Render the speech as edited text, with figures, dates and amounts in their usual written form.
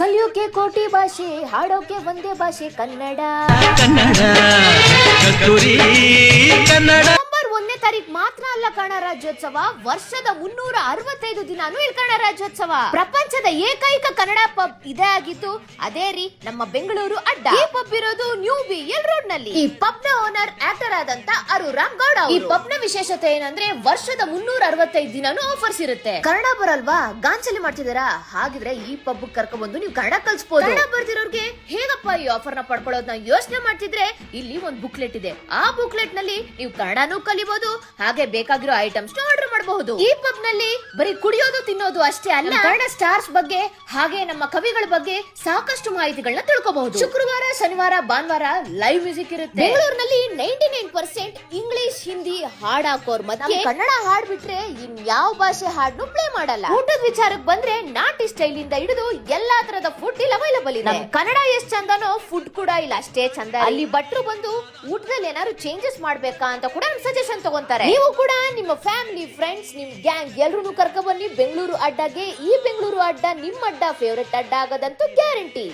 ಕಲಿಯೋಕೆ ಕೋಟಿ ಭಾಷೆ, ಹಾಡೋಕೆ ಒಂದೇ ಭಾಷೆ ಕನ್ನಡ. ನವೆಂಬರ್ 1ನೇ ತಾರೀಕು ಮಾತ್ರ ಅಲ್ಲ ಕನ್ನಡ ರಾಜ್ಯೋತ್ಸವ, ವರ್ಷದ 365 ದಿನಾನು ಇಲ್ಲಿ ಕನ್ನಡ ರಾಜ್ಯೋತ್ಸವ. ಪ್ರಪಂಚದ ಏಕೈಕ ಕನ್ನಡ ಪಬ್ ಇದೇ ಆಗಿತ್ತು. ಅದೇ ರೀ ನಮ್ಮ ಬೆಂಗಳೂರು ಅಡ್ಡ. ಈ ಪಬ್ ಇರೋದು ನ್ಯೂ BL ರೋಡ್ ನಲ್ಲಿ. ಈ ಪಬ್ ನ ಓನರ್ ಆಕ್ಟರ್ ಆದಂತ ಅರುರಾಮ್ ಗೌಡ. ಈ ಪಬ್ ನ ವಿಶೇಷತೆ ಏನಂದ್ರೆ ವರ್ಷದ 365 ದಿನಾನು ಆಫರ್ಸ್ ಇರುತ್ತೆ. ಕನ್ನಡ ಬರಲ್ವಾ, ಗಾಂಚಲಿ ಮಾಡ್ತಿದಾರಾ? ಹಾಗಿದ್ರೆ ಈ ಪಬ್ ಕರ್ಕೊಂಡ್ಬಂದು ನೀವು ಕನ್ನಡ ಕಲ್ಸ್ಬೋದು. ಕನ್ನಡ ಬರ್ತಿರೋರ್ಗೆ ಹೇಗಪ್ಪ ಈ ಆಫರ್ ನ ಪಡ್ಕೊಳ್ಳೋದನ್ನ ಯೋಚನೆ ಮಾಡ್ತಿದ್ರೆ ಇಲ್ಲಿ ಒಂದು ಬುಕ್ಲೆಟ್ ಇದೆ. ಆ ಬುಕ್ಲೆಟ್ ನಲ್ಲಿ ನೀವು ಕನ್ನಡನೂ ಕಲಿಬಹುದು, ಹಾಗೆ ಬೇಕಾಗಿರೋ ಐಟಮ್ಸ್ ಆರ್ಡರ್ ಮಾಡಬಹುದು. ಈ ಪಬ್ ನಲ್ಲಿ ಬರೀ ಕುಡಿಯೋದು ತಿನ್ನೋದು ಅಷ್ಟೇ ಅಲ್ಲ, ಕನ್ನಡ ಸ್ಟಾರ್ಸ್ ಬಗ್ಗೆ ಹಾಗೆ ನಮ್ಮ ಕವಿಗಳ ಬಗ್ಗೆ ಸಾಕಷ್ಟು ಮಾಹಿತಿಗಳನ್ನ ತಿಳ್ಕೋಬಹುದು. ಶುಕ್ರವಾರ, ಶನಿವಾರ, ಭಾನುವಾರ ಲೈವ್ ಮ್ಯೂಸಿಕ್ ಇರುತ್ತೆ. ಬೆಂಗಳೂರಿನಲ್ಲಿ 99% ಇಂಗ್ಲಿಷ್, ಹಿಂದಿ ಹಾಡ್ ಹಾಕೋರ್ ಮತ್ತೆ ಕನ್ನಡ ಹಾಡ್ ಬಿಟ್ರೆ ಇನ್ ಯಾವ ಭಾಷೆ ಹಾಡ್ನು ಪ್ಲೇ ಮಾಡಲ್ಲ. ಊಟದ ವಿಚಾರಕ್ಕೆ ಬಂದ್ರೆ ನಾಟಿ ಸ್ಟೈಲ್ ಇಂದ ಹಿಡಿದು ಎಲ್ಲಾ ತರದ ಫುಡ್ ಇಲ್ಲಿ ಅವೈಲಬಲ್ ಇದೆ. ಕನ್ನಡ ಎಷ್ಟ್ ಚಂದನೋ ಫುಡ್ ಕೂಡ ಇಲ್ಲ ಅಷ್ಟೇ ಚಂದ. ಅಲ್ಲಿ ಭಟ್ರು ಬಂದು ಊಟದಲ್ಲಿ ಏನಾದ್ರು ಚೇಂಜಸ್ ಮಾಡ್ಬೇಕಾ ಅಂತ ಕೂಡ ಸಜೆಷನ್ ತಗೊಂತಾರೆ. ನೀವು ಕೂಡ ನಿಮ್ಮ ಫ್ಯಾಮಿಲಿ, ಫ್ರೆಂಡ್ಸ್, ನಿಮ್ ಗ್ಯಾಂಗ್ ಎಲ್ರು ಕರ್ಕ ಬನ್ನಿ ಬೆಂಗಳೂರು ಅಡ್ಡಗೆ. ಈ ಬೆಂಗಳೂರು ಅಡ್ಡ ನಿಮ್ಮ ಅಡ್ಡ ಫೇವರೇಟ್ ಅಡ್ಡ ಆಗೋದಂತೂ ಗ್ಯಾರಂಟಿ.